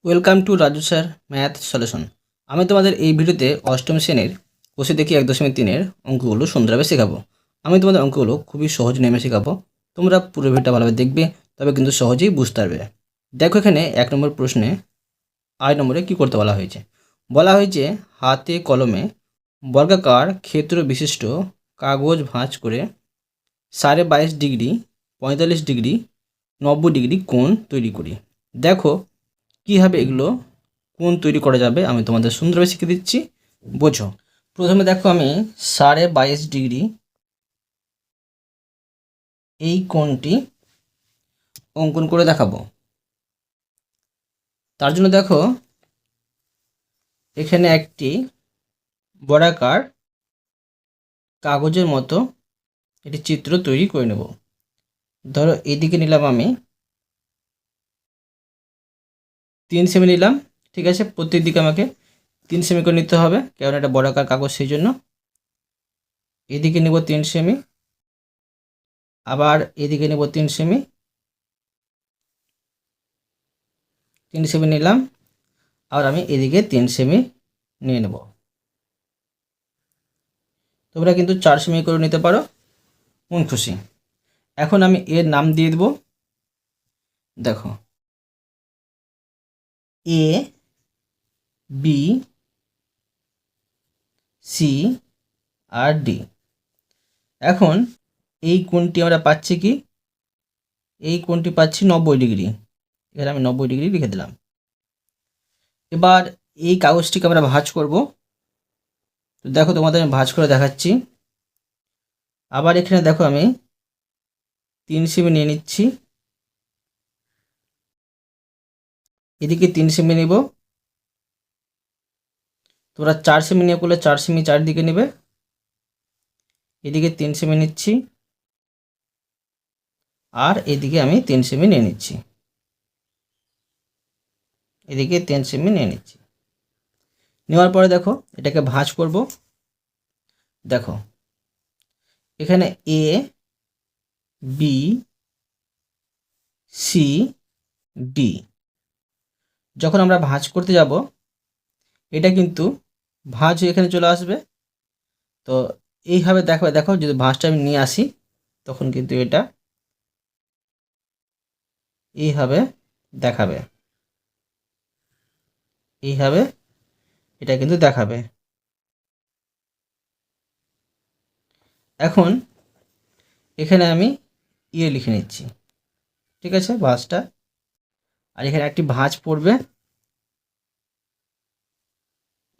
Welcome to Raju sir math solution. আমি তোমাদের এই ভিডিওতে অষ্টম শ্রেণীর কোষে দেখি 1.3-এর অঙ্কগুলো সুন্দরভাবে শেখাবো। আমি তোমাদের অঙ্কগুলো খুবই সহজ নেমে শেখাবো। তোমরা পুরো ভিডিওটা ভালোভাবে দেখবে, তবে কিন্তু সহজেই বুঝতে পারবে। দেখো এখানে 1 নম্বর প্রশ্নে 8 নম্বরে কী করতে বলা হয়েছে। বলা হয়েছে হাতে কলমে বর্গাকার ক্ষেত্র বিশিষ্ট কাগজ ভাঁজ করে 22.5 ডিগ্রি, 45 ডিগ্রি, 90 ডিগ্রি কোণ তৈরি করি। দেখো কীভাবে এগুলো কোণ তৈরি করা যাবে আমি তোমাদের সুন্দরভাবে শিখে দিচ্ছি, বোঝো। প্রথমে দেখো আমি 22.5 ডিগ্রি এই কোণটি অঙ্কন করে দেখাবো। তার জন্য দেখো এখানে একটি বর্গাকার কাগজের মতো একটি চিত্র তৈরি করে নেব। ধরো এদিকে নিলাম আমি 3 সেমি নিলাম, ঠিক আছে। প্রত্যেক দিকে আমাকে 3 সেমি করে নিতে হবে, কারণ এটা বর্গাকার কাগজ, সেই জন্য। এদিকে নেব 3 সেমি, আবার এদিকে নেব 3 সেমি, 3 সেমি নিলাম, আর আমি এদিকে 3 সেমি নিয়ে নেব। তোমরা কিন্তু 4 সেমি করে নিতে পারো, মন খুশি। এখন আমি এর নাম দিয়ে দেব। দেখো A B C R D. এখন এই কোণটি আমরা পাচ্ছি কি, এই কোণটি পাচ্ছি 90 ডিগ্রি। এখানে আমি 90 ডিগ্রি লিখে দিলাম। এবার এই কাগজটিকে আমরা ভাঁজ করব। তো দেখো তোমাদের আমি ভাঁজ করে দেখাচ্ছি। আবার এখানে দেখো আমি 3 সেমি নিয়ে নিচ্ছি, এদিকে 3 সেমি নেব। তোমরা 4 সেমি নিয়ে করলে 4 সেমি চারদিকে নেবে। এদিকে 3 সেমি নিচ্ছি, আর এদিকে আমি 3 সেমি নিয়ে নিচ্ছি, এদিকে 3 সেমি নিয়ে নিচ্ছি। নেওয়ার পরে দেখো এটাকে ভাঁজ করব। দেখো এখানে এ বি সি ডি, যখন আমরা ভাঁজ করতে যাব এটা কিন্তু ভাঁজ হয়ে এখানে চলে আসবে। তো এইভাবে দেখো, দেখো যদি ভাঁজটা আমি নিয়ে আসি তখন কিন্তু এটা এইভাবে দেখাবে, এইভাবে এটা কিন্তু দেখাবে। এখন এখানে আমি লিখে নিচ্ছি, ঠিক আছে, ভাঁজটা। আর এখানে একটি ভাঁজ পড়বে,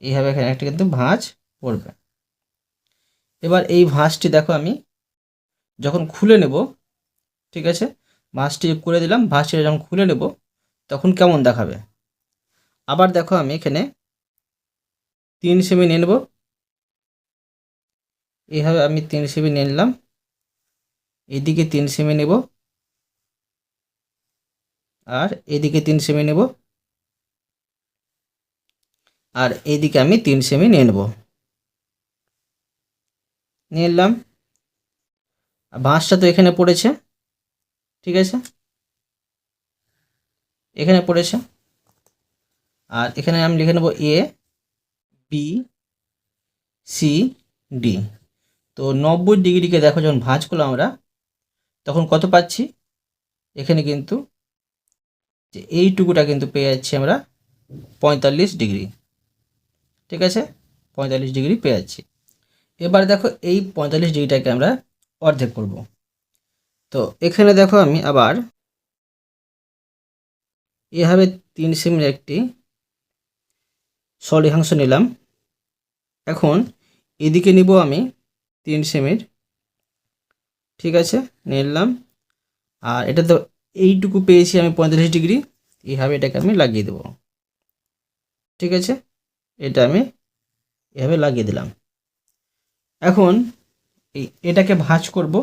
এইভাবে এখানে একটা কিন্তু ভাঁজ পড়বে। এবার এই ভাঁজটি দেখো আমি যখন খুলে নেব, ঠিক আছে, ভাঁজটি করে দিলাম, ভাঁজটি যখন খুলে নেব তখন কেমন দেখাবে। আবার দেখো আমি এখানে 3 সেমি নিয়ে নেব, এইভাবে আমি 3 সেমি নিয়ে নিলাম, এদিকে 3 সেমি নেব, আর এদিকে 3 সেমি নেব, আর এইদিকে আমি 3 সেমি নিয়ে নেব, নিয়ে নিলাম। ভাঁজটা তো এখানে পড়েছে, ঠিক আছে, এখানে পড়েছে। আর এখানে আমি লিখে নেব এ বি সি ডি। তো 90 ডিগ্রিকে দেখো যখন ভাঁজ করলাম আমরা তখন কত পাচ্ছি, এখানে কিন্তু যে এইটুকুটা কিন্তু পেয়ে যাচ্ছি আমরা 45 ডিগ্রি, ঠিক আছে, 45 ডিগ্রি পেয়ে যাচ্ছি। এবার দেখো এই 45 ডিগ্রিটাকে আমরা অর্ধেক করব। তো এখানে দেখো আমি আবার এভাবে 3 সেমির একটি সরেখাংশ নিলাম। এখন এদিকে নিব আমি 3 সেমির, ঠিক আছে, নিলাম। আর এটা তো এইটুকু পেয়েছি আমি 45 ডিগ্রি, এইভাবে এটাকে আমি লাগিয়ে দেবো, ঠিক আছে, এটা আমি এভাবে লাগিয়ে দিলাম। এখন এটাকে ভাঁজ করব।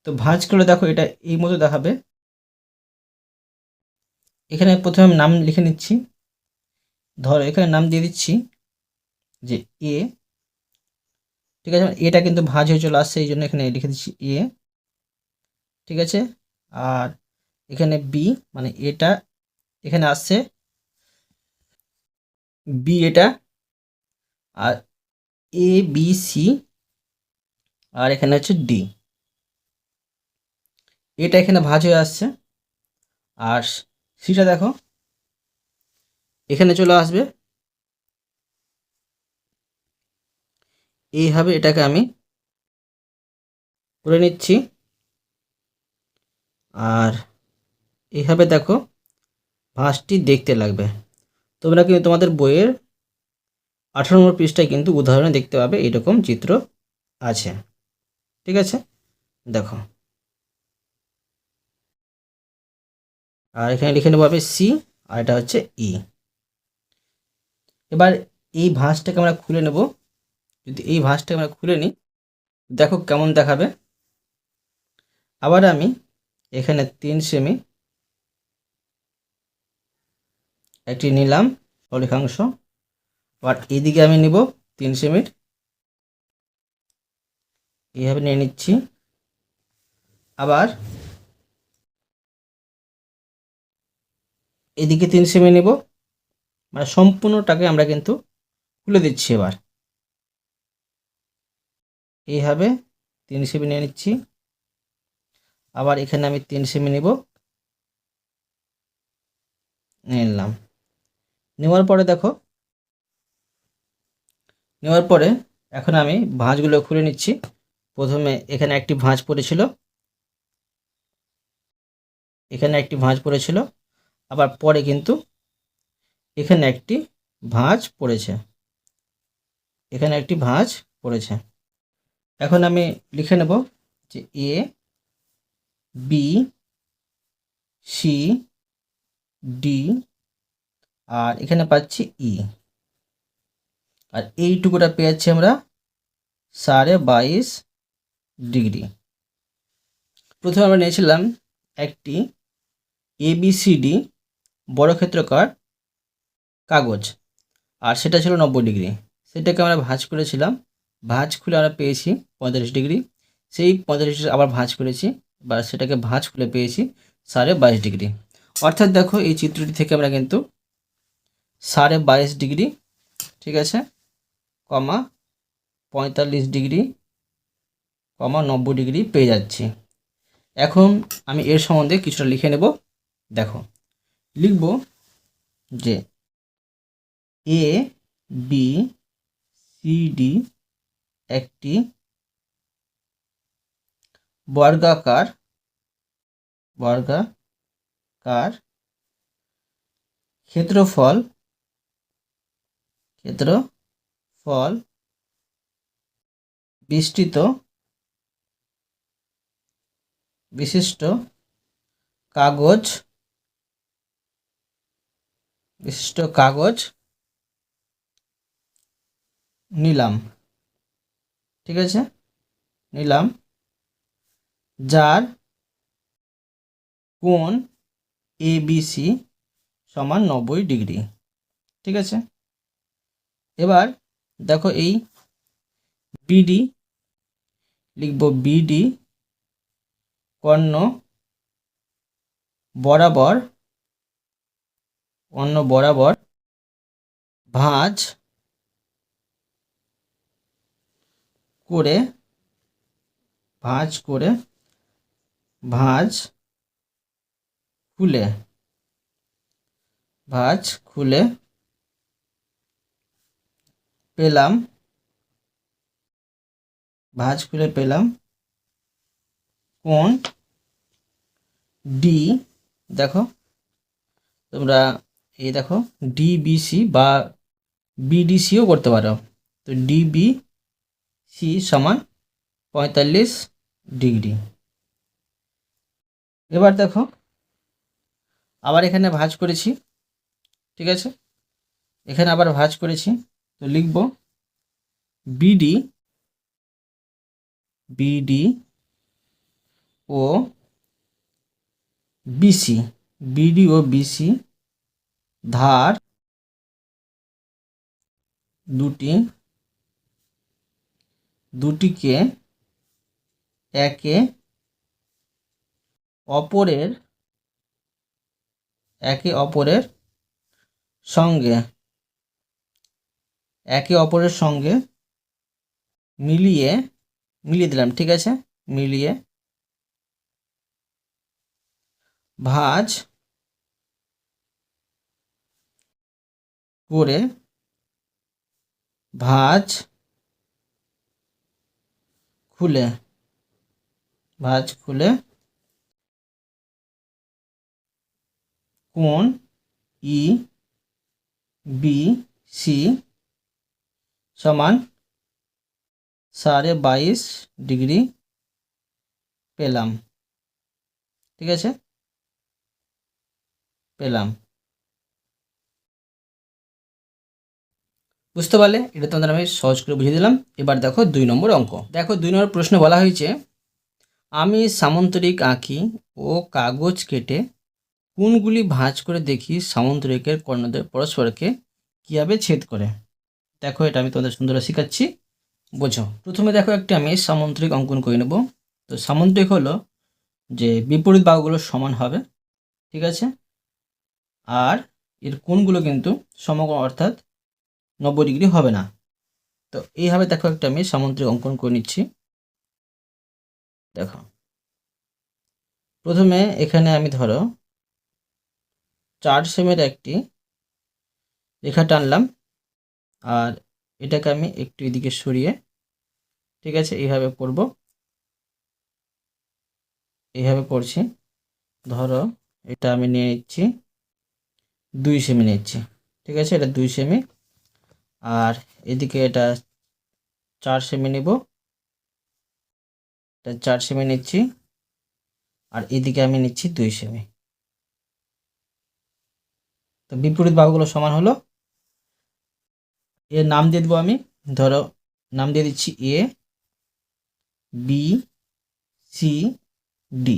তো ভাঁজ করলে দেখো এটা এই মতো দেখাবে। এখানে প্রথমে আমি নাম লিখে নিচ্ছি, ধরো এখানে নাম দিয়ে দিচ্ছি যে এ, ঠিক আছে, এটা কিন্তু ভাঁজ হয়ে চলে আসছে, এই জন্য এখানে লিখে দিচ্ছি এ, ঠিক আছে। আর এখানে বি, মানে এটা এখানে আসছে, বি এটা, আর এ বি সি, আর এখানে হচ্ছে ডি। এটা এখানে ভাঁজ হয়ে আসছে, আর সিটা দেখো এখানে চলে আসবে। এইভাবে এটাকে আমি করে নিচ্ছি, আর এইভাবে দেখো ভাঁজটি দেখতে লাগবে। তোমরা কিন্তু তোমাদের বইয়ের 18 নম্বর পৃষ্ঠায় কিন্তু উদাহরণে দেখতে পাবে এরকম চিত্র আছে। ঠিক আছে, দেখো। আর এখানে লিখে নেবো আমি সি, আর এটা হচ্ছে ই। এবার এই ভাঁজটাকে আমরা খুলে নেব। যদি এই ভাঁজটাকে আমরা খুলে নিই, দেখো কেমন দেখাবে। আবার আমি এখানে 3 সেমি একটি নিলাম সরেখাংশ, আবার এদিকে আমি নিব 3 সেমির, এইভাবে নিয়ে নিচ্ছি। আবার এদিকে 3 সেমি নেব, মানে সম্পূর্ণটাকে আমরা কিন্তু খুলে দিচ্ছি। এবার এইভাবে 3 সেমি নিয়ে নিচ্ছি। আবার এখানে আমি 3 সেমি নিব, নিয়ে নিলাম। নেওয়ার পরে দেখো, নেওয়ার পরে এখন আমি ভাঁজগুলো খুলে নিচ্ছি। প্রথমে এখানে একটি ভাঁজ পড়েছিল, এখানে একটি ভাঁজ পড়েছিল, আবার পরে কিন্তু এখানে একটি ভাঁজ পড়েছে, এখানে একটি ভাঁজ পড়েছে। এখন আমি লিখে নেব যে এ বি সি ডি, আর এখানে পাচ্ছি ই, আর এইটুকুটা পেয়েছি আমরা 22.5 ডিগ্রি। প্রথমে আমরা নিয়েছিলাম একটি ABCD বর্গক্ষেত্রাকার কাগজ, আর সেটা ছিল 90 ডিগ্রি। সেটাকে আমরা ভাঁজ করেছিলাম, ভাঁজ খুলে আমরা পেয়েছি 35 ডিগ্রি। সেই 35 আবার ভাঁজ করেছি, বা সেটাকে ভাঁজ খুলে পেয়েছি 22.5 ডিগ্রি। অর্থাৎ দেখো এই চিত্রটি থেকে আমরা কিন্তু 22.5 ডিগ্রি, ঠিক আছে, কমা 45 ডিগ্রি, কমা 90 ডিগ্রি পেয়ে যাচ্ছি। এখন আমি এর সম্বন্ধে কিছুটা লিখে নেব। দেখো, লিখব যে এ বি সি ডি একটি বর্গাকার ক্ষেত্রফল বিশিষ্ট কাগজ নিলাম। ঠিক আছে, নিলাম, যার কোণ ABC সমান 90 ডিগ্রি। ঠিক আছে, এবার দেখো এই বিডি, লিখব বিডি কর্ণ বরাবর ভাঁজ করে ভাঁজ খুলে পেলাম কোণ ডি। দেখো তোমরা এই দেখো ডিবিসি বা বিডিসিও করতে পারো। তো ডিবিসি সমান 45 ডিগ্রি। এবার দেখো আবার এখানে ভাঁজ করেছি। ঠিক আছে, এখানে আবার ভাঁজ করেছি, তো লিখব বিডি ও বিসি ধার দুটিকে একে অপরের সঙ্গে একে অপরের সঙ্গে মিলিয়ে দিলাম, ঠিক আছে, মিলিয়ে ভাঁজ করে ভাঁজ খুলে কোণ ই বি সি সমান 22.5 ডিগ্রি পেলাম, ঠিক আছে, পেলাম। বুঝতে পারলে? এটা তোমাদের আমি সহজ করে বুঝিয়ে দিলাম। এবার দেখো 2 নম্বর অঙ্ক। দেখো 2 নম্বর প্রশ্নে বলা হয়েছে, আমি সামন্তরিক আঁকি ও কাগজ কেটে কোণগুলি ভাঁজ করে দেখি সামন্তরিকের কর্ণদ্বয় পরস্পরকে কীভাবে ছেদ করে। দেখো এটা আমি তোমাদের সুন্দর শেখাচ্ছি, বোঝো। প্রথমে দেখো একটি আমি সামন্তরিক অঙ্কন করে নেব। তো সামন্তরিক হলো যে বিপরীত বাহুগুলো সমান হবে, ঠিক আছে, আর এর কোণগুলো কিন্তু সমকোণ অর্থাৎ 90 ডিগ্রি হবে না। তো এইভাবে দেখো একটা আমি সামন্তরিক অঙ্কন করে নিচ্ছি। দেখো প্রথমে এখানে আমি ধরো 4 সেমের একটি রেখা টানলাম, আর এটাকে আমি একটু এদিকে সরিয়ে, ঠিক আছে, এইভাবে করব, এইভাবে করছি। ধরো এটা আমি নিয়ে নিচ্ছি 2 সেমি নিচ্ছি, ঠিক আছে, এটা 2 সেমি, আর এদিকে এটা 4 সেমি নেব, এটা 4 সেমি নিচ্ছি, আর এদিকে আমি নিচ্ছি 2 সেমি। তো বিপরীত বাহুগুলো সমান হলো। এর নাম দিয়ে দেবো আমি, ধরো নাম দিয়ে দিচ্ছি এ বি সি ডি।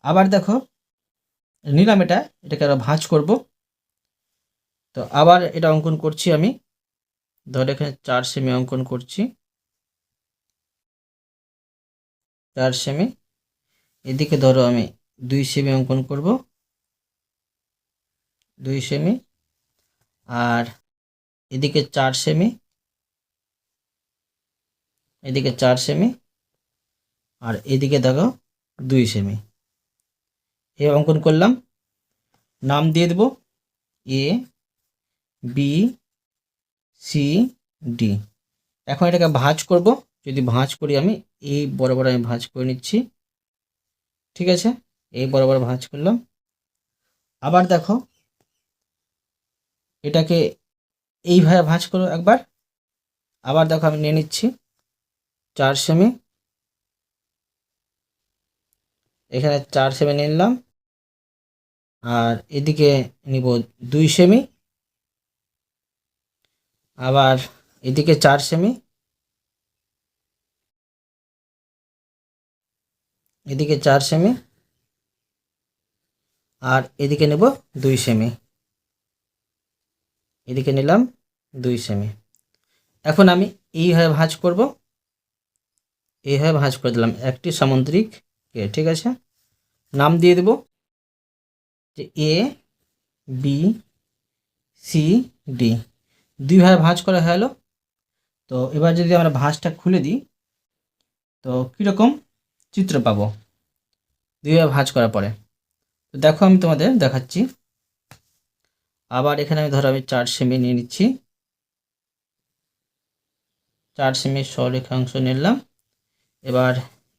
আবার দেখো নিলাম এটাকে আরো ভাঁজ করব। তো আবার এটা অঙ্কন করছি আমি, ধরো এখানে 4 সেমি অঙ্কন করছি, 4 সেমি, এদিকে ধরো আমি 2 সেমি অঙ্কন করব, 2 সেমি, আর এদিকে 4 সেমি, এদিকে 4 সেমি, আর এদিকে দেখো 2 সেমি। এই অঙ্কন করলাম, নাম দিয়ে দেব এ বি সি ডি। এখন এটাকে ভাঁজ করব। যদি ভাঁজ করি আমি এই বরাবর আমি ভাঁজ করে নিচ্ছি, ঠিক আছে, এই বরাবর ভাঁজ করলাম। আবার দেখো এটাকে এইভাবে ভাঁজ করো একবার। আবার দেখো আমি নিয়ে নিচ্ছি 4 সেমি, এখানে 4 সেমি নিলাম, আর এদিকে নিব 2 সেমি, আবার এদিকে 4 সেমি, এদিকে 4 সেমি, আর এদিকে নেব 2 সেমি, এদিকে নিলাম 2 সেমি। এখন আমি এইভাবে ভাঁজ করব, এইভাবে ভাঁজ করে দিলাম একটি সামুদ্রিক কে, ঠিক আছে, নাম দিয়ে দেব যে এ বি সি ডি। 2 ভাবে ভাঁজ করা হয়ে গেল। তো এবার যদি আমরা ভাঁজটা খুলে দিই তো কীরকম চিত্র পাবো 2 ভাবে ভাঁজ করার পরে। তো দেখো আমি তোমাদের দেখাচ্ছি। আবার এখানে আমি ধরো আমি 4 সেমি নিয়ে নিচ্ছি, 4 সেমি সরেখাংশ নিলাম। এবার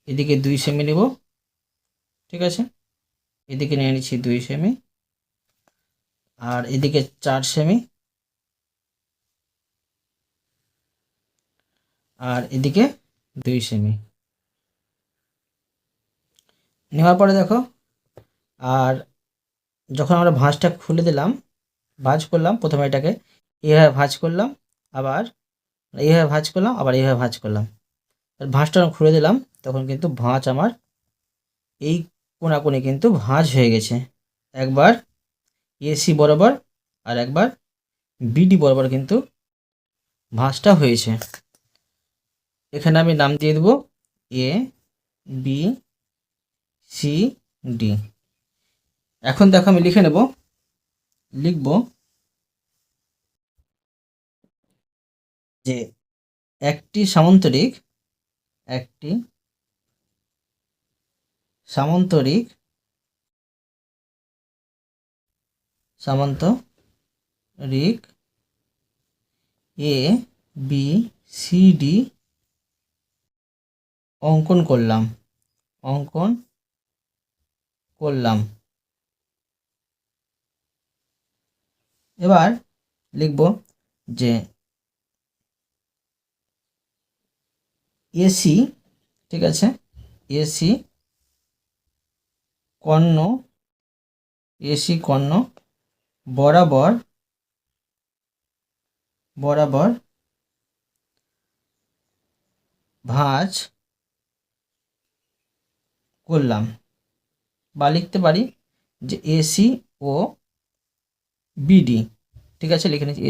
এদিকে 2 সেমি নেব, ঠিক আছে, এদিকে নিয়ে নিচ্ছি 2 সেমি, আর এদিকে 4 সেমি, আর এদিকে 2 সেমি নেওয়ার পরে দেখো, আর যখন আমরা ভাঁজটা খুলে দিলাম, ভাঁজ করলাম, প্রথমে এটাকে এইভাবে ভাঁজ করলাম, আবার এইভাবে ভাঁজ করলাম, আবার এইভাবে ভাঁজ করলাম, ভাঁজটা খুলে দিলাম, তখন কিন্তু ভাঁজ আমার এই কোণাকুণি কিন্তু ভাঁজ হয়ে গেছে। একবার এসি বরাবর আর একবার বিডি বরাবর কিন্তু ভাঁজটা হয়েছে। এখানে আমি নাম দিয়ে দেবো এ বি সি ডি। এখন দেখো আমি লিখে নেব, লিখব যে একটি সামান্তরিক সামান্তরিক এ বি সি ডি অঙ্কন করলাম এবার লিখব যে এসি, ঠিক আছে, এসি কর্ণ বরাবর ভাঁজ করলাম, বা লিখতে পারি যে এসি ও বিডি, ঠিক আছে, লিখে নিচ্ছি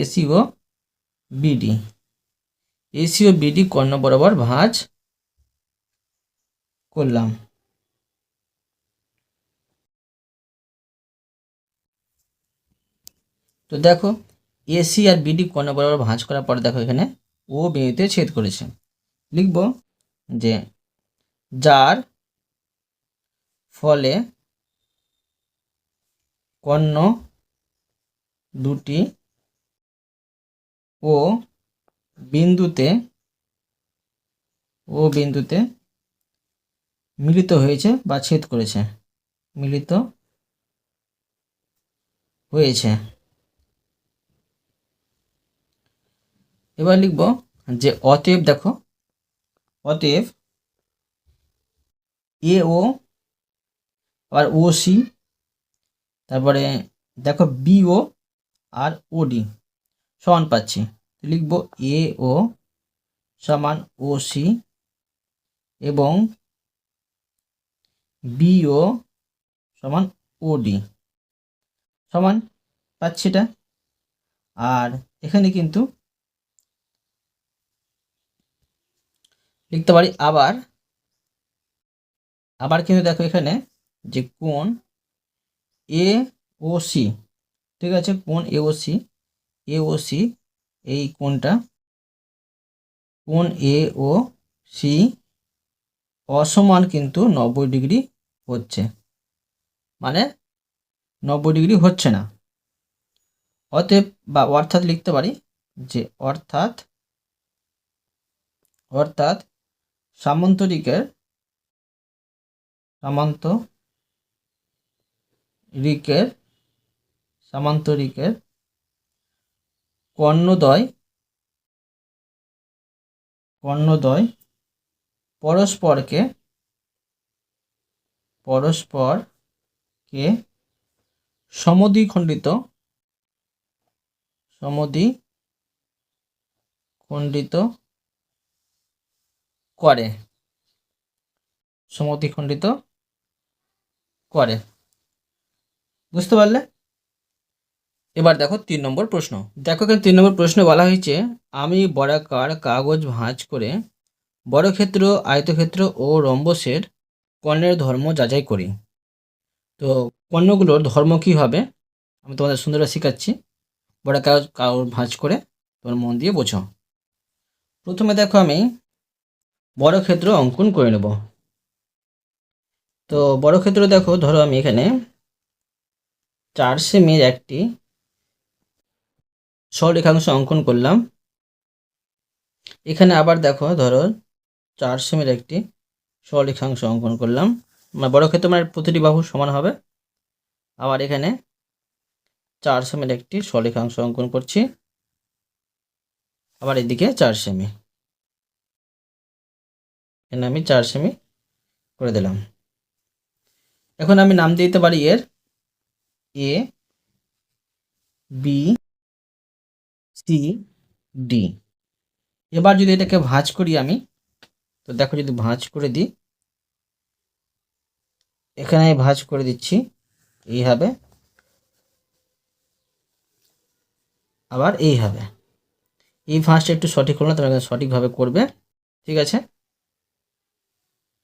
এসি ও বিডি কর্ণ বরাবর ভাঁজ করলাম। তো দেখো এসি আর বিডি কর্ণ বরাবর ভাঁজ করার পরে দেখো এখানে ও বিন্দুতে ছেদ করেছে। লিখব যে যার ফলে কর্ণ দুটি ও বিন্দুতে মিলিত হয়েছে বা ছেদ করেছে, এবার লিখব যে অতএব, দেখো অতএব এ ও আর ও সি, তারপরে দেখো বিও আর ওডি সমান পাচ্ছি, লিখব এ ও সমান ও সি এবং বিও সমান ওডি সমান পাচ্ছি এটা। আর এখানে কিন্তু লিখতে পারি আবার কিন্তু দেখো এখানে যে কোণ এ ও সি, ঠিক আছে, কোণ এ ও সি এই কোণ এ ও সি অসমান কিন্তু 90 ডিগ্রি হচ্ছে, মানে 90 ডিগ্রি হচ্ছে না। অতএব বা অর্থাৎ লিখতে পারি যে অর্থাৎ সামান্তরিকের কর্ণদ্বয় পরস্পরকে সমদ্বিখণ্ডিত করে, বুঝতে পারলে? এবার দেখো 3 নম্বর প্রশ্ন। দেখো এখানে 3 নম্বর প্রশ্নে বলা হয়েছে আমি বর্গাকার কাগজ ভাঁজ করে বর্গক্ষেত্র, আয়তক্ষেত্র ও রম্বসের কর্ণের ধর্ম যাচাই করি। তো কর্ণগুলোর ধর্ম কি হবে আমি তোমাদের সুন্দরভাবে শেখাচ্ছি। বর্গাকার কাগজ ভাঁজ করে তোমার মন দিয়ে বোঝো। প্রথমে দেখো আমি বর্গক্ষেত্র অঙ্কন করে নেব। তো বর্গক্ষেত্র দেখো, ধরো আমি এখানে 4 সেমির একটি সরেখাংশ অঙ্কন করলাম। এখানে আবার দেখো ধরো 4 সেমির একটি সরেখাংশ অঙ্কন করলাম, বর্গক্ষেত্র মানে প্রতিটি বাহু সমান হবে। আবার এখানে 4 সেমির একটি সরেখাংশ অঙ্কন করছি, আবার এদিকে 4 সেমি, এখানে আমি 4 সেমি করে দিলাম। এখন আমি নাম দিতে পারি এর এ বি সি ডি। এবার যদি এটাকে ভাঁজ করি আমি, তো দেখো যদি ভাঁজ করে দিই, এখানে ভাঁজ করে দিচ্ছি এইভাবে, আবার এইভাবে। এই ভাঁজটা একটু সঠিক হলো না, তোমরা সঠিকভাবে করবে, ঠিক আছে,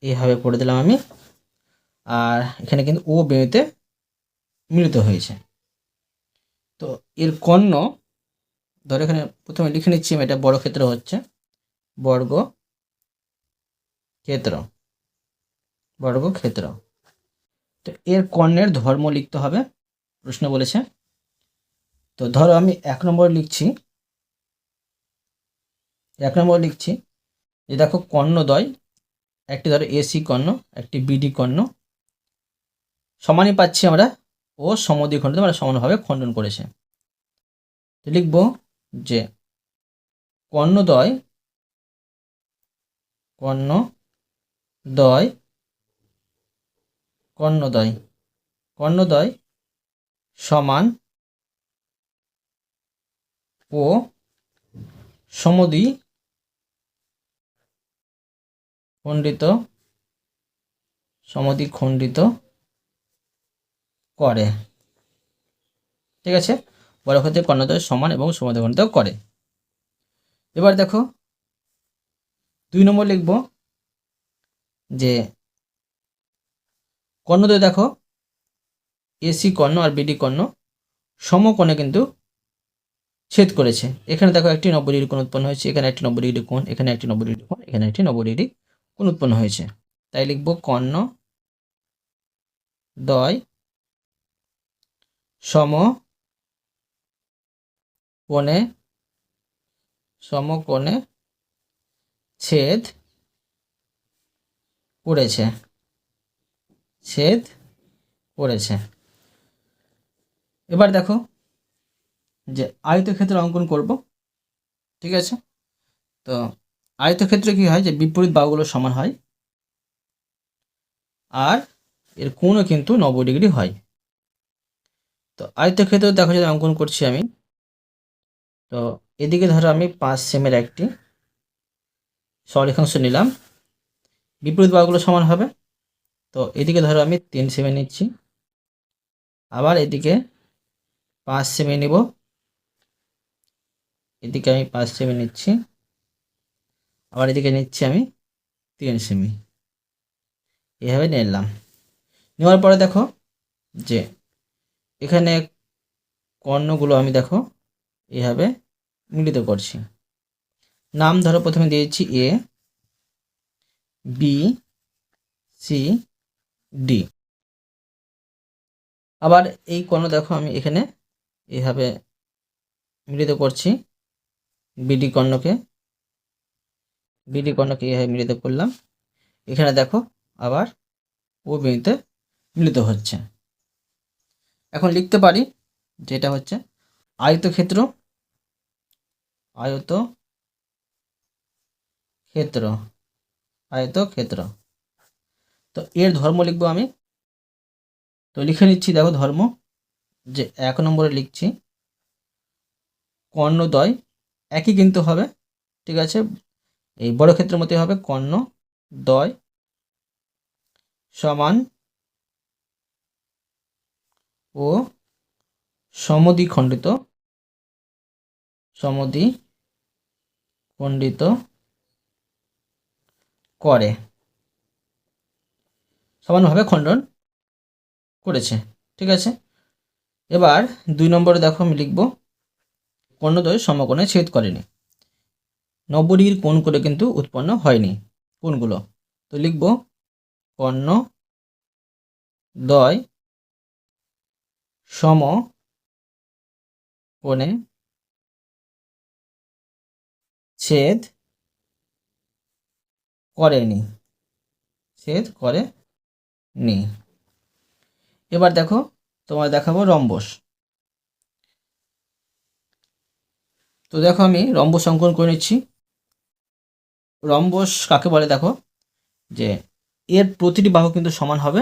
এইভাবে করে দিলাম আমি। আর এখানে কিন্তু ও বিন্দুতে মিলিত হয়েছে। তো এর কর্ণ ধরো এখানে প্রথমে লিখে নিচ্ছি আমি, এটা বর্গক্ষেত্র হচ্ছে, বর্গক্ষেত্র, বর্গক্ষেত্র। তো এর কর্ণের ধর্ম লিখতে হবে, প্রশ্ন বলেছে। তো ধরো আমি 1 নম্বর লিখছি, 1 নম্বর লিখছি যে দেখো কর্ণদ্বয়, একটি ধরো এসি কর্ণ, একটি বিডি কর্ণ সমানই পাচ্ছি আমরা, ও সমদ্বিখণ্ডিত মানে সমানভাবে খণ্ডন করেছে। তো লিখব যে কর্ণদ্বয়, কর্ণদ্বয়, কর্ণদ্বয়, কর্ণদ্বয় সমান ও সমদ্বিখণ্ডিত, সমদ্বিখণ্ডিত করে। ঠিক আছে, বর্গক্ষেত্রের কর্ণদ্বয় সমান এবং সমদ্বিখণ্ডিত করে। এবার দেখো 2 নম্বর লিখব যে কর্ণদ্বয় দেখো এসি কর্ণ আর বিডি কর্ণ সমকোণে কিন্তু ছেদ করেছে। এখানে দেখো একটি 90 ডিগ্রি কোণ উৎপন্ন হয়েছে, এখানে একটি 90 ডিগ্রি কোণ, এখানে একটি 90 ডিগ্রি কোণ, এখানে একটি 90 ডিগ্রি কোণ উৎপন্ন হয়েছে। তাই লিখব কর্ণদ্বয় সমকোণে, সমকোণে ছেদ করেছে, ছেদ করেছে। এবার দেখো যে আয়তক্ষেত্র অঙ্কন করব। ঠিক আছে, তো আয়তক্ষেত্রে কি হয় যে বিপরীত বাহুগুলো সমান হয় আর এর কোণও কিন্তু 90 ডিগ্রি হয়। তো আয়তক্ষেত্র দেখো যদি অঙ্কন করছি আমি, তো এদিকে ধরো আমি 5 সেমের একটি সরেখাংশ নিলাম, বিপরীত বাহুগুলো সমান হবে। তো এদিকে ধরো আমি 3 সেমি নিচ্ছি, আবার এদিকে 5 সেমি নিব, এদিকে আমি 5 সেমি নিচ্ছি, আবার এদিকে নিচ্ছি আমি 3 সেমি, এভাবে নিলাম। নেওয়ার পরে দেখো যে এখানে কর্ণগুলো আমি দেখো এভাবে মিলিত করছি। নাম ধরো প্রথমে দিয়েছি এ, বি, সি, ডি। আবার এই কর্ণ দেখো আমি এখানে এভাবে মিলিত করছি, বিডি কর্ণকে, বিডি কর্ণকে এভাবে মিলিত করলাম। এখানে দেখো আবার ও বিন্দুতে মিলিত হচ্ছে। এখন লিখতে পারি যেটা হচ্ছে আয়তক্ষেত্র, আয়তক্ষেত্র, আয়তক্ষেত্র। তো এর ধর্ম লিখবো আমি, তো লিখে নিচ্ছি দেখো ধর্ম, যে 1 নম্বরে লিখছি কর্ণদ্বয় একই কিন্তু হবে। ঠিক আছে, এই বর্গক্ষেত্রের মধ্যে হবে কর্ণদ্বয় সমান ও সমদ্বিখণ্ডিত, সমদ্বিখণ্ডিত করে, সমানভাবে খণ্ডন করেছে। ঠিক আছে, এবার 2 নম্বরে দেখো আমি লিখব কর্ণদ্বয় সমকোণে ছেদ করেনি, 90 ডিগ্রি কোণ করে কিন্তু উৎপন্ন হয়নি কোণগুলো। তো লিখব কর্ণদ্বয় সমকোণে ছেদ করেনি, ছেদ করেনি। এবার দেখো তোমার দেখাবো রম্বস। তো দেখো আমি রম্বস অঙ্কন করে নিচ্ছি। রম্বস কাকে বলে দেখো যে এর প্রতিটি বাহু কিন্তু সমান হবে,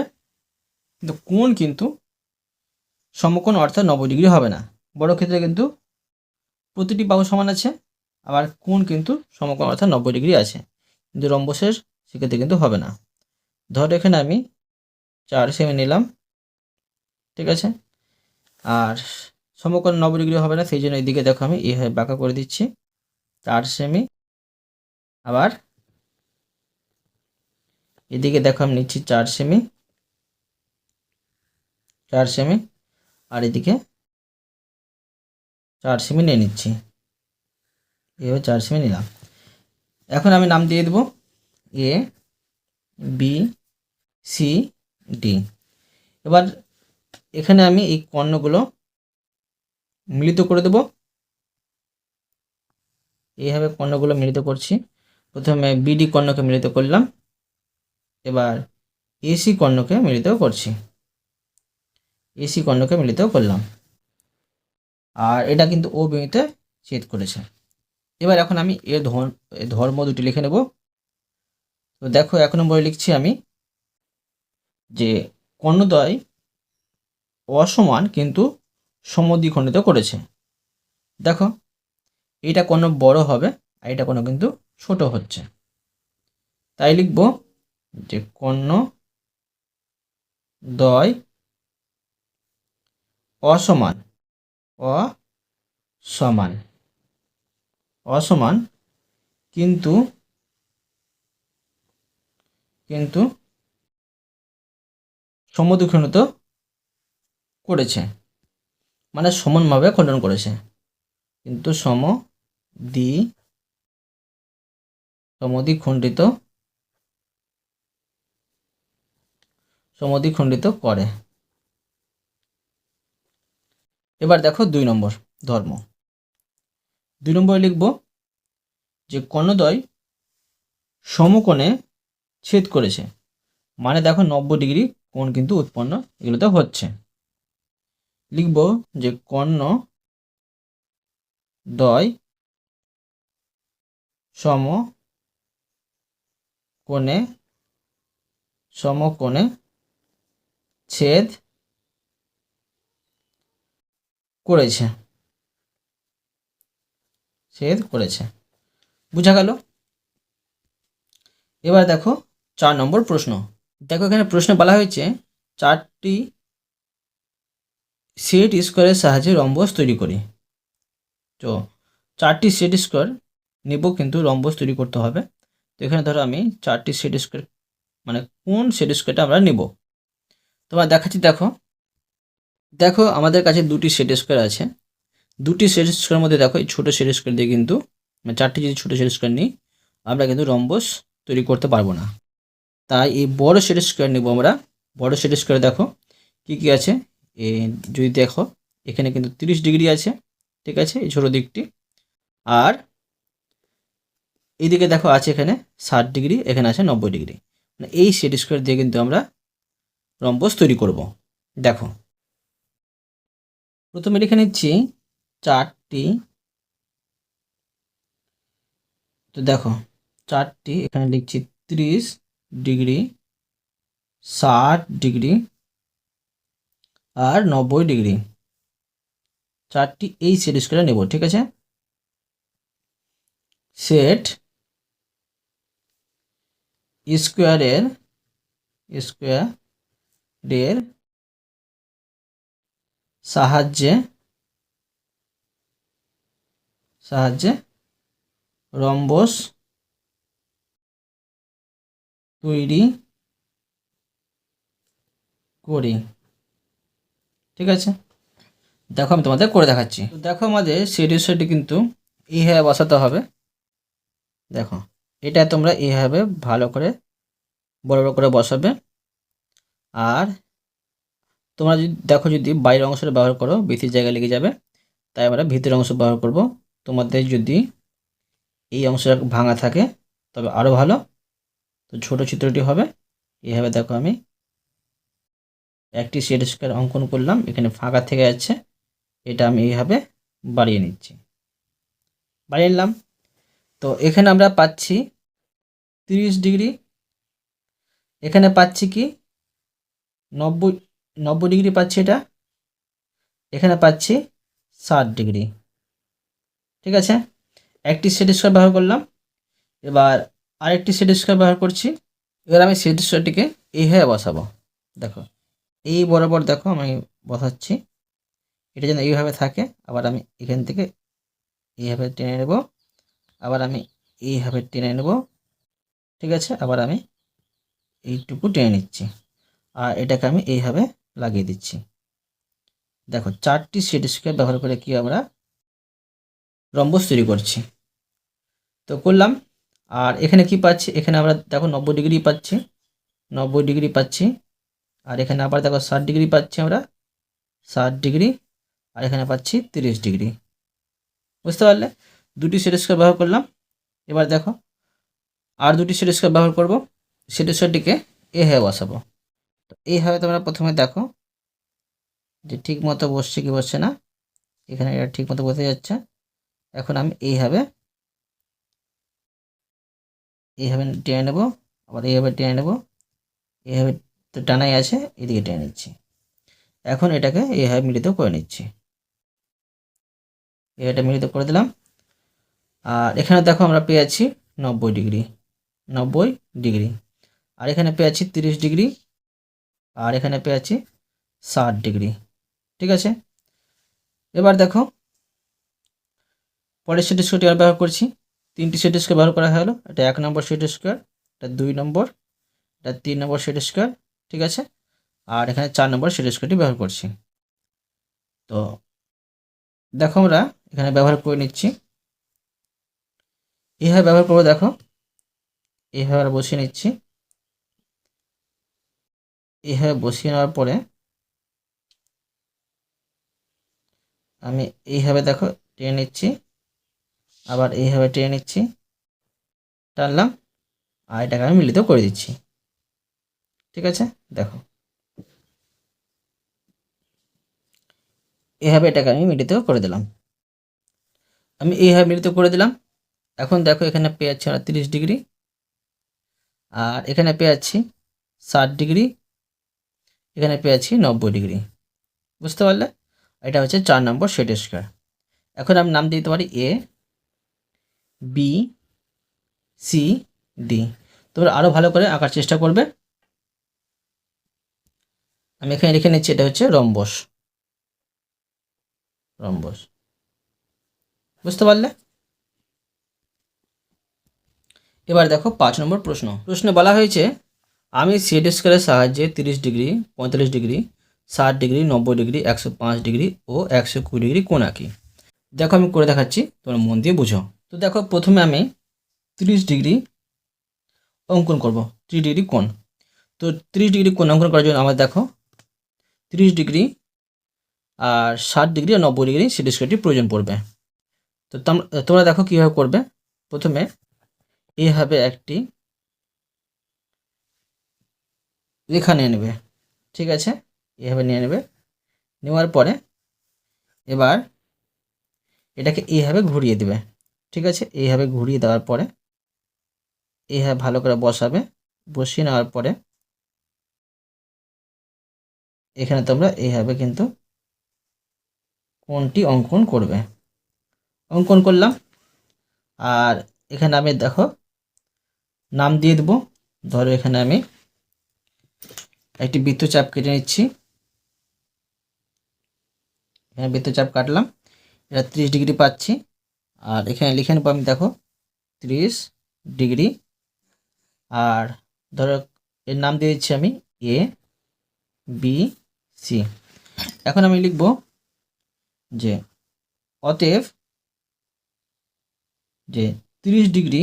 কিন্তু কোণ কিন্তু সমকোণ অর্থাৎ 90 ডিগ্রি হবে না। বর্গক্ষেত্রে কিন্তু প্রতিটি বাহু সমান আছে, আবার কোণ কিন্তু সমকোণ অর্থাৎ 90 ডিগ্রি আছে, কিন্তু রম্বসের সেক্ষেত্রে কিন্তু হবে না। ধরো এখানে আমি 4 সেমি নিলাম। ঠিক আছে, আর সমকোণ 90 ডিগ্রি হবে না, সেই জন্য এদিকে দেখো আমি এইভাবে বাঁকা করে দিচ্ছি 4 সেমি, আবার এদিকে দেখো আমি নিচ্ছি 4 সেমি, 4 সেমি, আর এদিকে 4 সেমি নিয়ে নিচ্ছি। এইভাবে 4 সেমি নিলাম। এখন আমি নাম দিয়ে দেবো এ বি সি ডি। এবার এখানে আমি এই কর্ণগুলো মিলিত করে দেব। এইভাবে কর্ণগুলো মিলিত করছি। প্রথমে বিডি কর্ণকে মিলিত করলাম, এবার এসি কর্ণকে মিলিত করছি, এসি কর্ণকে মিলিত করলাম। আর এটা কিন্তু ও বিন্দুতে ছেদ করেছে। এবার এখন আমি এর ধর্ম দুটি লিখে নেব। তো দেখো 1 নম্বরে লিখছি আমি যে কর্ণদ্বয় অসমান কিন্তু সমদ্বিখণ্ডিত করেছে। দেখো এটা কর্ণ বড় হবে আর এটা কর্ণ কিন্তু ছোট হচ্ছে, তাই লিখব যে কর্ণদ্বয় অসমান অসমান অসমান কিন্তু সমদ্বিখণ্ডিত করেছে, মানে সমানভাবে খণ্ডন করেছে, কিন্তু সমদ্বিখণ্ডিত করে। এবার দেখো 2 নম্বর ধর্ম। 2 নম্বরে লিখব যে কর্ণদ্বয় সমকোণে ছেদ করেছে, মানে দেখো 90 ডিগ্রি কোণ কিন্তু উৎপন্ন এগুলোতে হচ্ছে। লিখব যে কর্ণদ্বয় সমকোণে ছেদ করেছে, বুঝা গেল? এবার দেখো 4 নম্বর প্রশ্ন। দেখো এখানে প্রশ্ন বলা হয়েছে 4টি সেট স্কোয়ারের সাহায্যে রম্বস তৈরি করি। তো 4টি সেট স্কোয়ার নেব, কিন্তু রম্বস তৈরি করতে হবে। তো এখানে ধরো আমি 4টি সেট স্কোয়ার, মানে কোন সেট স্কোয়ারটা আমরা নেব তোমার দেখাচ্ছি। দেখো আমাদের কাছে 2টি সেট স্কোয়ার আছে। 2টি সেট স্কোয়ারের মধ্যে দেখো এই ছোটো সেট স্কোয়ার দিয়ে কিন্তু, মানে 4টি যদি ছোটো সেট স্কোয়ার নিই আমরা কিন্তু রম্বস তৈরি করতে পারবো না। তাই এই বড় সেট স্কোয়ার নেব আমরা। বড় সেট স্কোয়ারে দেখো কি কি আছে, যদি দেখো এখানে কিন্তু 30 ডিগ্রি আছে, ঠিক আছে, এই ছোটো দিকটি। আর এইদিকে দেখো আছে এখানে 60 ডিগ্রি, এখানে আছে 90 ডিগ্রি। মানে এই সেট স্কোয়ার দিয়ে কিন্তু আমরা রম্বস তৈরি করব। দেখো প্রথমে লিখে নিচ্ছি 4টি। তো দেখো 4টি এখানে লিখছি 30 ডিগ্রি, 60 ডিগ্রি আর 90 ডিগ্রি। 4টি এই সেট স্কোয়ারে নেব, ঠিক আছে। সেট স্কোয়ারের সাহায্যে রম্বস তৈরি করি, ঠিক আছে। দেখো আমি তোমাদের করে দেখাচ্ছি। তো দেখো আমাদের সেট স্কোয়ারটি কিন্তু এইভাবে বসাতে হবে। দেখো এটা তোমরা এইভাবে ভালো করে বড় বড় করে বসাবে। আর তোমরা যদি বাইরের অংশটা ব্যবহার করো বেশি জায়গা লেগে যাবে, তাই আমরা ভিতরের অংশ ব্যবহার করব। তোমাদের যদি এই অংশটা ভাঙা থাকে তবে আরও ভালো। তো ছোট চিত্রটি হবে এইভাবে। দেখো আমি একটি সেট স্কোয়ার অঙ্কন করলাম, এখানে ফাঁকা থেকে যাচ্ছে, এটা আমি এইভাবে বাড়িয়ে নিলাম। তো এখানে আমরা পাচ্ছি 30 ডিগ্রি, এখানে পাচ্ছি কি 90 ডিগ্রি পাচ্ছি, এটা এখানে পাচ্ছি 60 ডিগ্রি, ঠিক আছে। একটি সেট স্কোয়ার ব্যবহার করলাম, এবার আরেকটি সেট স্কোয়ার ব্যবহার করছি। এবার আমি সেট স্কোয়ারটিকে এইভাবে বসাবো। দেখো এই বরাবর দেখো আমি বসাচ্ছি, এটা যেন এইভাবে থাকে। আবার আমি এখান থেকে এইভাবে টেনে নেব, আবার আমি এইভাবে টেনে নেব, ঠিক আছে। আবার আমি এইটুকু টেনে নিচ্ছি, আর এটাকে আমি এইভাবে লাগিয়ে দিচ্ছি। দেখো 4টি সেট স্কোয়ার ব্যবহার করে কি আমরা রম্বস তৈরি করছি। তো করলাম। আর এখানে কি পাচ্ছি, এখানে আমরা দেখো 90 ডিগ্রি পাচ্ছি, 90 ডিগ্রি পাচ্ছি। আর এখানে আবার দেখো 60 ডিগ্রি পাচ্ছি আমরা, 60 ডিগ্রি। আর এখানে পাচ্ছি 30 ডিগ্রি। বুঝতে পারলে? দুটি সেট স্কোয়ার ব্যবহার করলাম। এবার দেখো আর দুটি সেট স্কোয়ার ব্যবহার করব। সেট স্কোয়ারটিকে এইভাবে বসাবো। তো এইভাবে তোমরা প্রথমে দেখো যে ঠিক মতো বসছে কি বসছে না। এখানে এটা ঠিক মতো বসে যাচ্ছে। এখন আমি এইভাবে টেনে নেব, আবার এইভাবে টেনে নেব, এইভাবে তো টানাই আছে, এদিকে টেনে নিচ্ছি। এখন এটাকে এইভাবে মিলিত করে নিচ্ছি। এটা মিলিত করে দিলাম। আর এখানে দেখো আমরা পেয়েছি 90 ডিগ্রি, 90 ডিগ্রি। আর এখানে পেয়েছি 30 ডিগ্রি। আর এখানে পেয়েছি 60 ডিগ্রি। ঠিক আছে, এবার দেখো পরের সেট স্কোয়ারটি আর ব্যবহার করছি। তিনটি সেট স্কোয়ার ব্যবহার করা হলো। এটা 1 নম্বর সেট স্কোয়ার, এটা 2 নম্বর, এটা 3 নম্বর সেট স্কোয়ার। ঠিক আছে, আর এখানে 4 নম্বর সেট স্কোয়ারটি ব্যবহার করছি। তো দেখো আমরা এখানে ব্যবহার করে নিচ্ছি। এইভাবে ব্যবহার করবো। দেখো এইভাবে আমরা বসিয়ে নিচ্ছি। এইভাবে বসিয়ে নেওয়ার পরে আমি এইভাবে দেখো টেনে নিচ্ছি, আবার এইভাবে টেনে নিচ্ছি, টানলাম, আর এটাকে আমি মিলিত করে দিচ্ছি। ঠিক আছে, দেখো এইভাবে এটাকে আমি মিলিত করে দিলাম। আমি এইভাবে মিলিত করে দিলাম। এখন দেখো এখানে পেয়ে যাচ্ছি আমরা 30 ডিগ্রি, আর এখানে পেয়ে যাচ্ছি 60 ডিগ্রি, এখানে পেয়ে যাচ্ছি 90 ডিগ্রি। বুঝতে পারলে? এটা হচ্ছে 4 নম্বর সেট স্কোয়ার। এখন আমি নাম দিতে পারি এ, বি, সি, ডি। তোমরা আরও ভালো করে আঁকার চেষ্টা করবে। আমি এখানে লিখে নিচ্ছি, এটা হচ্ছে রম্বস, রম্বস। বুঝতে পারলে? এবার দেখো 5 নম্বর প্রশ্ন। প্রশ্নে বলা হয়েছে আমি সেট স্কোয়ারের সাহায্যে 30 degree, 45 degree, 60 degree, 90 degree, 105 degree ও 120 ডিগ্রি কোণ আঁকি। দেখো আমি করে দেখাচ্ছি, তোমরা মন দিয়ে বুঝো। তো দেখো প্রথমে আমি 30 ডিগ্রি অঙ্কন করব, 30 ডিগ্রি কোণ। তো 30 ডিগ্রি কোণ অঙ্কন করার জন্য আমার দেখো 30 ডিগ্রি আর 60 ডিগ্রি আর 90 ডিগ্রি সেট স্কোয়ারটির প্রয়োজন পড়বে। তো তোমরা দেখো কীভাবে করবে। প্রথমে এইভাবে একটি রেখা নিয়ে নেবে। ঠিক আছে, এইভাবে নিয়ে নেবে। নেওয়ার পরে এবার এটাকে এইভাবে ঘুরিয়ে দেবে। ঠিক আছে, এইভাবে ঘুরিয়ে দেওয়ার পরে এইভাবে ভালো করে বসাবে। বসিয়ে নেওয়ার পরে এখানে তোমরা এইভাবে কিন্তু কোণটি অঙ্কন করবে। অঙ্কন করলাম। আর এখানে আমি দেখো নাম দিয়ে দেবো। ধরো এখানে আমি একটি বৃত্তচাপ কেটে নিচ্ছি। এখানে বৃত্তচাপ কাটলাম। এটা 30 ডিগ্রি পাচ্ছি। আর এখানে লিখে নেবো আমি দেখো 30 ডিগ্রি। আর ধরো এর নাম দিয়ে দিচ্ছি আমি এ, বি, সি। এখন আমি লিখব যে অতএব যে 30 ডিগ্রি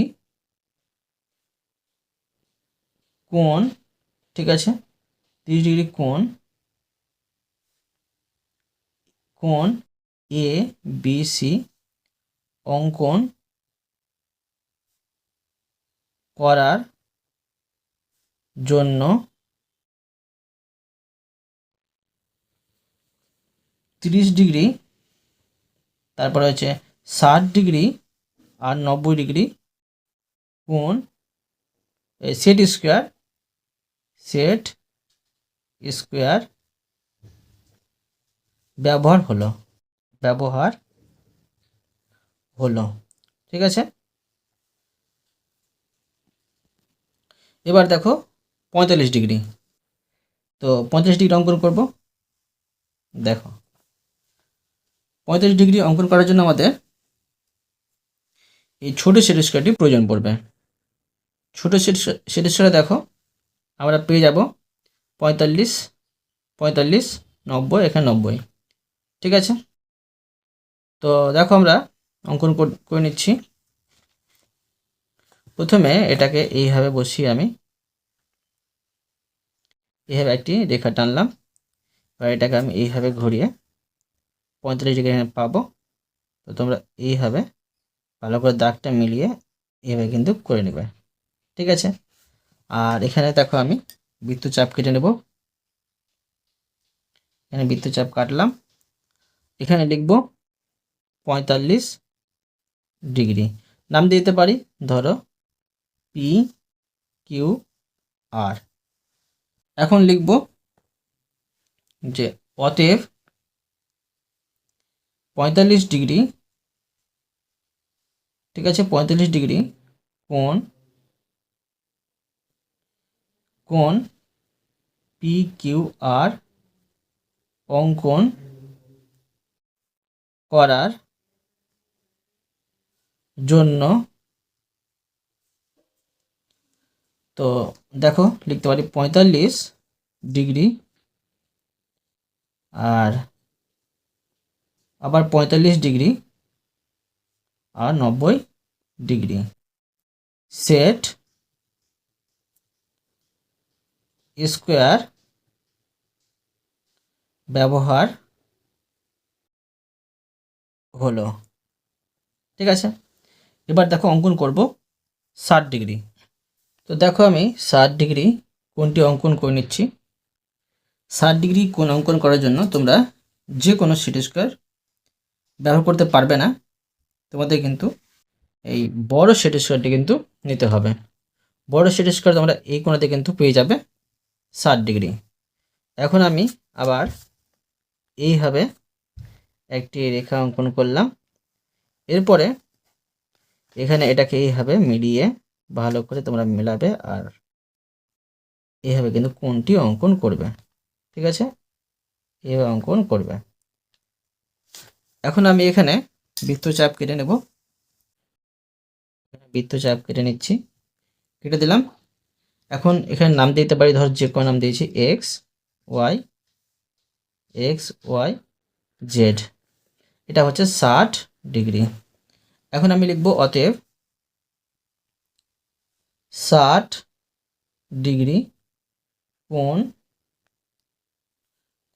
কোণ, ঠিক আছে, 30 ডিগ্রি কোণ এ, বি, সি অঙ্কন করার জন্য 30 ডিগ্রি, তারপরে হচ্ছে 60 ডিগ্রি আর 90 ডিগ্রি কোণ সেট স্কোয়ার ব্যবহার হলো। ঠিক আছে, এবার দেখো 45 ডিগ্রি। তো 45 ডিগ্রি অঙ্কন করব। দেখো 45 ডিগ্রি অঙ্কন করার জন্য আমাদের এই ছোটো সেট স্কোয়ারটি প্রয়োজন পড়বে। ছোটো সেট স্কোয়ারে দেখো আমরা পেয়ে যাব 45, 45, 90, এখানে 90। ঠিক আছে, তো দেখো আমরা অঙ্কন করে নিচ্ছি। প্রথমে এটাকে এইভাবে বসিয়ে আমি এইভাবে একটি রেখা টানলাম, আর এটাকে আমি এইভাবে ঘুরিয়ে 45 ডিগ্রি এখানে পাবো। তো তোমরা এইভাবে ভালো করে দাগটা মিলিয়ে এইভাবে কিন্তু করে নেবে, ঠিক আছে। আর এখানে দেখো আমি বৃত্তচাপ কেটে নেব। এখানে বৃত্তচাপ কাটলাম, এখানে লিখব 45 ডিগ্রি, নাম দিতে পারি ধরো পি কিউ আর। এখন লিখব যে অতএব 45 ডিগ্রি, ঠিক আছে, 45 ডিগ্রি কোণ পি কিউ আর অঙ্কন করার জন্য, তো দেখো লিখতে পারি 45 ডিগ্রি আর আবার 45 ডিগ্রি আর 90 ডিগ্রি, সেট স্কোয়ার ব্যবহার হলো, ঠিক আছে। এবার দেখো অঙ্কন করব 60 ডিগ্রি। তো দেখো আমি 60 ডিগ্রি কোণটি অঙ্কন করে নিচ্ছি। 60 ডিগ্রি কোণ অঙ্কন করার জন্য তোমরা যে কোনো সেট স্কোয়ার ব্যবহার করতে পারবে না, তোমাদের কিন্তু এই বড় সেট স্কোয়ারটি কিন্তু নিতে হবে। বড় সেট স্কোয়ার তোমরা এই কোণাতে কিন্তু পেয়ে যাবে 60 ডিগ্রি। এখন আমি আবার এইভাবে একটি রেখা অঙ্কন করলাম, এরপরে এখানে এটাকে এইভাবে মিলিয়ে ভালো করে তোমরা মেলাবে আর এইভাবে কিন্তু কোণটি অঙ্কন করবে, ঠিক আছে, এইভাবে অঙ্কন করবে। এখন আমি এখানে বৃত্তচাপ কেটে নেব, বৃত্তচাপ কেটে নিচ্ছি, কেটে দিলাম। এখন এখানে নাম দিতে পারি, ধর যে কোনো নাম দিয়েছি এক্স ওয়াই জেড, এটা হচ্ছে 60 ডিগ্রি। এখন আমি লিখব অতএব 60 ডিগ্রি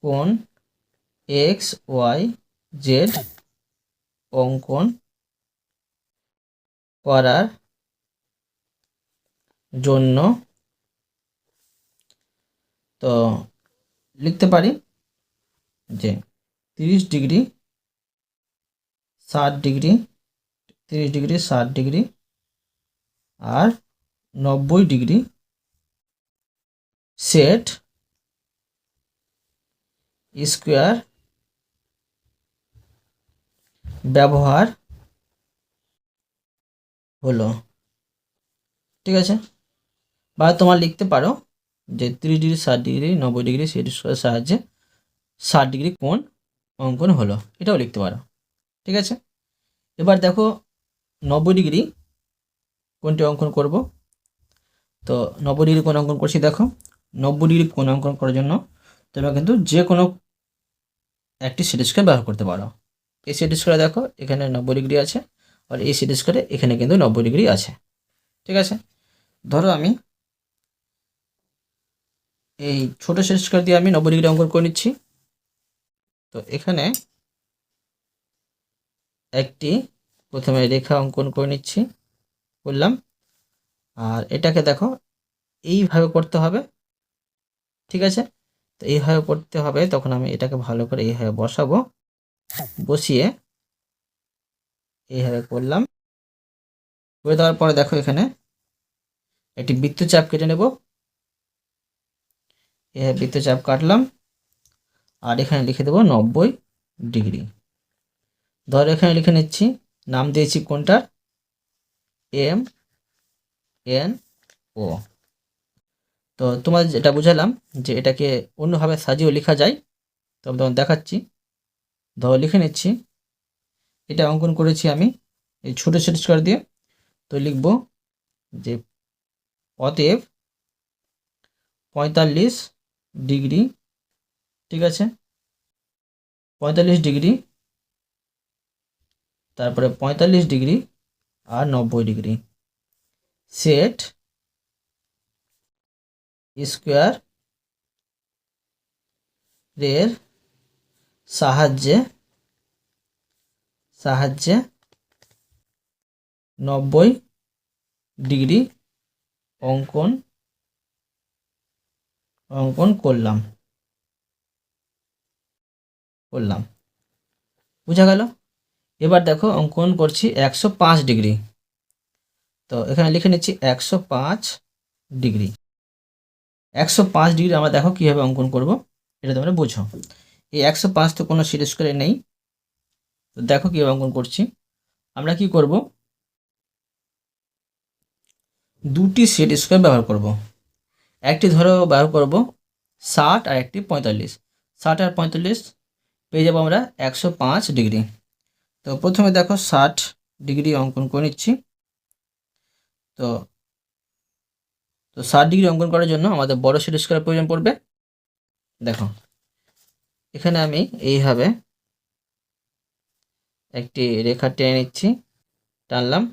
কোণ এক্স ওয়াই জেড অঙ্কন করার জন্য, তো লিখতে পারি যে 30 ডিগ্রি 60 ডিগ্রি 30 ডিগ্রি 60 ডিগ্রি আর 90 ডিগ্রি সেট স্কোয়ার ব্যবহার হলো, ঠিক আছে। বা তোমার লিখতে পারো যে 30 ডিগ্রি 60 ডিগ্রি 90 ডিগ্রি সেট স্কোয়ারের সাহায্যে 60 ডিগ্রি কোণ অঙ্কন হলো, এটাও লিখতে পারো, ঠিক আছে। এবার দেখো 90 ডিগ্রি কোণটি অঙ্কন করব। তো 90 ডিগ্রি কোণ অঙ্কন করছি, দেখো 90 ডিগ্রি কোণ অঙ্কন করার জন্য তোমরা কিন্তু যে কোনো একটি সেট স্কোয়ার ব্যবহার করতে পারো। এই সেট স্কোয়ারে দেখো এখানে 90 ডিগ্রি আছে, আর এই সেট স্কোয়ারে এখানে কিন্তু 90 ডিগ্রি আছে, ঠিক আছে। ধরো আমি এই ছোটো সেট স্কোয়ার দিয়ে আমি 90 ডিগ্রি অঙ্কন করে নিচ্ছি। তো এখানে একটি প্রথমে রেখা অঙ্কন করে নিচ্ছি, করলাম, আর এটাকে দেখো এইভাবে করতে হবে, ঠিক আছে। তো এইভাবে করতে হবে, তখন আমি এটাকে ভালো করে এইভাবে বসাবো, বসিয়ে এইভাবে করলাম, করে দেওয়ার পরে দেখো এখানে একটি বৃত্তচাপ কেটে নেব, এইভাবে বৃত্তচাপ কাটলাম, আর এখানে লিখে দেবো 90 ডিগ্রি। ধরো এখানে লিখে নিচ্ছি, নাম দিয়েছি কোনটার এম এন ও। তো তোমাদের যেটা বুঝালাম যে এটাকে অন্যভাবে সাজিয়েও লেখা যায়, তো আমি তোমার দেখাচ্ছি। ধরো লিখে নিচ্ছি, এটা অঙ্কন করেছি আমি এই ছোটো সেট স্কোয়ার দিয়ে। তো লিখব যে অতএব 45 ডিগ্রি, ঠিক আছে, 45 ডিগ্রি, তারপরে 45 ডিগ্রি আর 90 ডিগ্রি সেট স্কোয়ার এর সাহায্যে 90 ডিগ্রি অঙ্কন করলাম বুঝা গেল। এবার দেখো অঙ্কন করছি 105 ডিগ্রি। তো এখানে লিখে নিচ্ছি 105 ডিগ্রি। 105 ডিগ্রি আমরা দেখো কীভাবে অঙ্কন করব এটা তোমরা বুঝো। এই 105 তো কোনো সেট স্কোয়ারে নেই। তো দেখো কীভাবে অঙ্কন করছি। আমরা কি করব, দুটি সেট স্কোয়ার ব্যবহার করব। একটি ধরো ব্যবহার করব 60 আর একটি 45। 60 আর 45 পেয়ে যাবো আমরা 105 ডিগ্রি। তো প্রথমে দেখো 60 ডিগ্রি অঙ্কন করে নিচ্ছি। তো 60 ডিগ্রি অঙ্কন করার জন্য আমাদের বড় সেট স্কোয়ারের প্রয়োজন পড়বে। দেখো এখানে আমি এইভাবে একটি রেখা টেনে নিচ্ছি, টানলাম।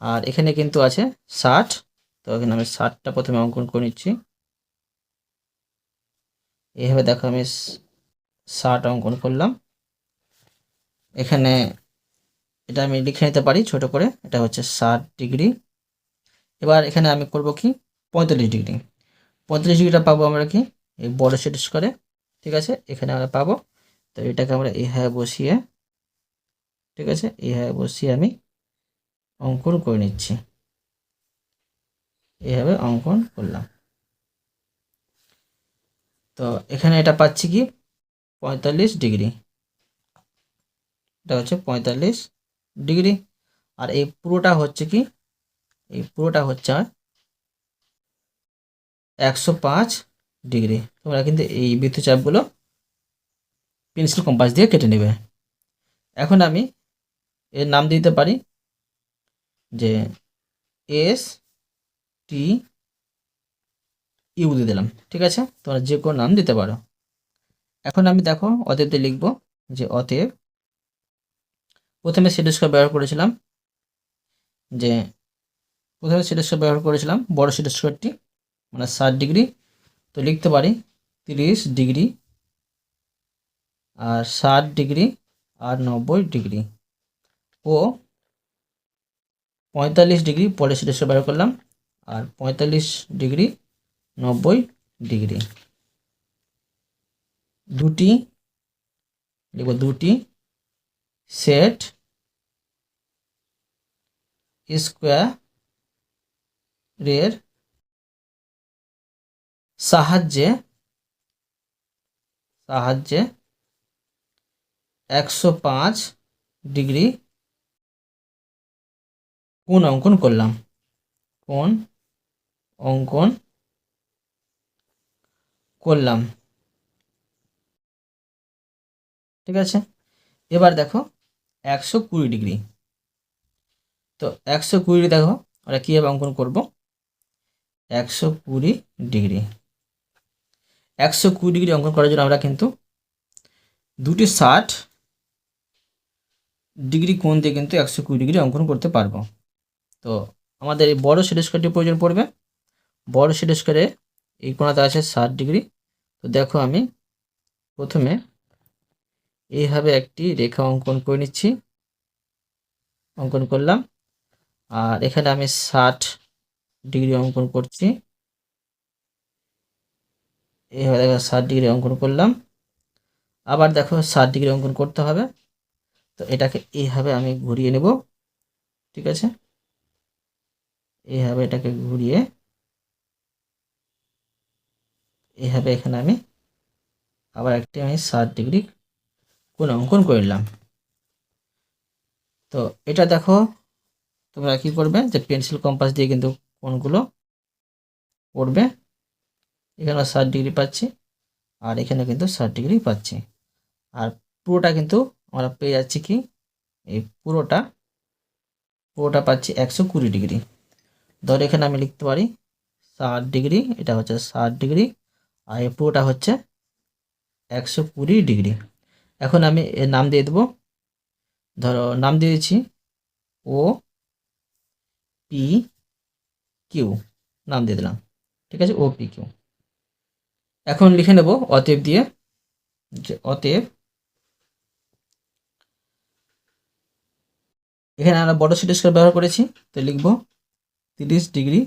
আর এখানে কিন্তু আছে 60। তো এখানে আমি 60টা প্রথমে অঙ্কন করে নিচ্ছি। এইভাবে দেখো আমি 60 অঙ্কন করলাম। এখানে এটা আমি লিখে নিতে পারি ছোট করে, এটা হচ্ছে 60 ডিগ্রি। এবার এখানে আমি করব কি 45 ডিগ্রি। 45 ডিগ্রিটা পাবো আমরা কি এই বড় সেট স্কোয়ারে, ঠিক আছে। এখানে আমরা পাবো। তো এটাকে আমরা এইভাবে বসিয়ে, ঠিক আছে, এইভাবে বসিয়ে আমি অঙ্কন করে নিচ্ছি। এইভাবে অঙ্কন করলাম। তো এখানে এটা পাচ্ছি কি 45 ডিগ্রি। এটা হচ্ছে 45 ডিগ্রি। আর এই পুরোটা হচ্ছে কি, এই পুরোটা হচ্ছে 105 ডিগ্রি। তোমরা কিন্তু এই বৃত্তচাপগুলো পেন্সিল কম্পাস দিয়ে কেটে নেবে। এখন আমি এর নাম দিতে পারি যে এস টি ইউ দিয়ে দিলাম, ঠিক আছে। তোমরা যে কোনো নাম দিতে পারো। এখন আমি দেখো অতএবতে লিখব যে অতএব, প্রথমে সেট স্কোয়ার ব্যবহার করেছিলাম, যে প্রথমে সেট স্কোয়ার ব্যবহার করেছিলাম বড় সেট স্কোয়ারটি মানে 60 ডিগ্রি। তো লিখতে পারি 30 ডিগ্রি আর 60 ডিগ্রি আর 90 ডিগ্রি ও 45 ডিগ্রি পরে সেট স্কোয়ার ব্যবহার করলাম। আর 45 ডিগ্রি 90 ডিগ্রি দুটি লিখব, দুটি সেট স্কোয়ারের সাহায্যে 105 ডিগ্রি কোণ অঙ্কন করলাম। কোণ অঙ্কন করলাম, ঠিক আছে। এবার দেখো 120 ডিগ্রি। তো 120 দেখো আমরা কীভাবে অঙ্কন করব। 120 ডিগ্রি 120 ডিগ্রি অঙ্কন করার জন্য আমরা কিন্তু দুটি 60 ডিগ্রি কোণ দিয়ে কিন্তু 120 ডিগ্রি অঙ্কন করতে পারবো। তো আমাদের এই বড় সেট স্কোয়ারটির প্রয়োজন পড়বে। বড় সেট স্কোয়ারে এই কোণাতে আছে 60 ডিগ্রি। তো দেখো আমি প্রথমে এইভাবে একটি রেখা অঙ্কন করে নিচ্ছি, অঙ্কন করলাম। আর এখানে আমি 60 ডিগ্রি অঙ্কন করছি। এইভাবে দেখো 60 ডিগ্রি অঙ্কন করলাম। আবার দেখো 60 ডিগ্রি অঙ্কন করতে হবে। তো এটাকে এইভাবে আমি ঘুরিয়ে নেব, ঠিক আছে। এইভাবে এটাকে ঘুরিয়ে এইভাবে এখানে আমি আবার একটি 60 ডিগ্রি কোণ অঙ্কন করে নিলাম। তো এটা দেখো তোমরা কি করবে, যে পেন্সিল কম্পাস দিয়ে কিন্তু কোণগুলো করবে। এখানে 60 ডিগ্রি পাচ্ছি আর এখানে কিন্তু 60 ডিগ্রি পাচ্ছি। আর পুরোটা কিন্তু আমরা পেয়ে যাচ্ছি কি, এই পুরোটা পাচ্ছি 120 ডিগ্রি। ধর এখানে আমি লিখতে পারি 60 ডিগ্রি, এটা হচ্ছে 60 ডিগ্রি আর এই পুরোটা হচ্ছে 120 ডিগ্রি। এখন আমি এর নাম দিয়ে দেবো, ধরো নাম দিয়েছি ও পি কিউ নাম দিয়ে দিলাম, ঠিক আছে, ও পি কিউ। এখন লিখে নেব অতএব দিয়ে, যে অতএব এখানে আমরা বড় সিটি স্কোয়ার ব্যবহার করেছি, তো লিখব 30 ডিগ্রি,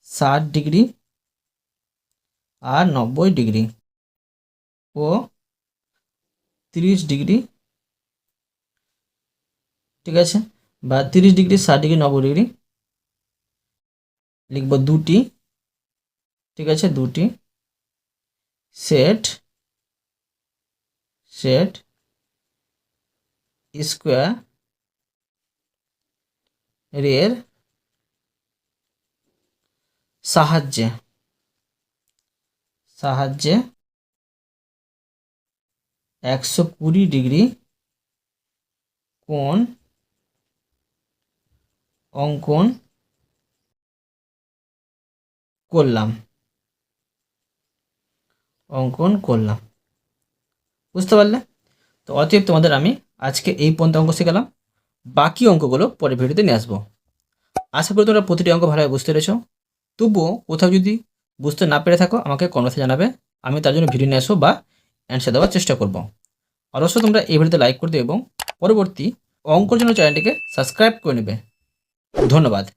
60 ডিগ্রি আর 90 ডিগ্রি ও 30 ডিগ্রি, ঠিক আছে, বা 30 ডিগ্রি, 60 ডিগ্রি, 90 ডিগ্রি লিখব দুটি, ঠিক আছে, দুটি সেট সেট স্কোয়ার এর সাহায্যে সাহায্যে 120 ডিগ্রি কোণ অঙ্কন করলাম, বুঝতে পারলে? তো অতএব তোমাদের আমি আজকে এই পর্যন্ত অঙ্ক শেখালাম, বাকি অঙ্কগুলো পরের ভিডিওতে নিয়ে আসবো। আশা করি তোমরা প্রতিটি অঙ্ক ভালোভাবে বুঝতে পেরেছো। তবুও কোথাও যদি বুঝতে না পেরে থাকো আমাকে কমেন্টে জানাবে, আমি তার জন্য ভিডিও নিয়ে আসবো বা অ্যান্সার দেওয়ার চেষ্টা করব। অবশ্যই তোমরা এই ভিডিওতে লাইক করে দেবে এবং পরবর্তী অঙ্কর জন্য চ্যানেলটিকে সাবস্ক্রাইব করে নেবে। ধন্যবাদ।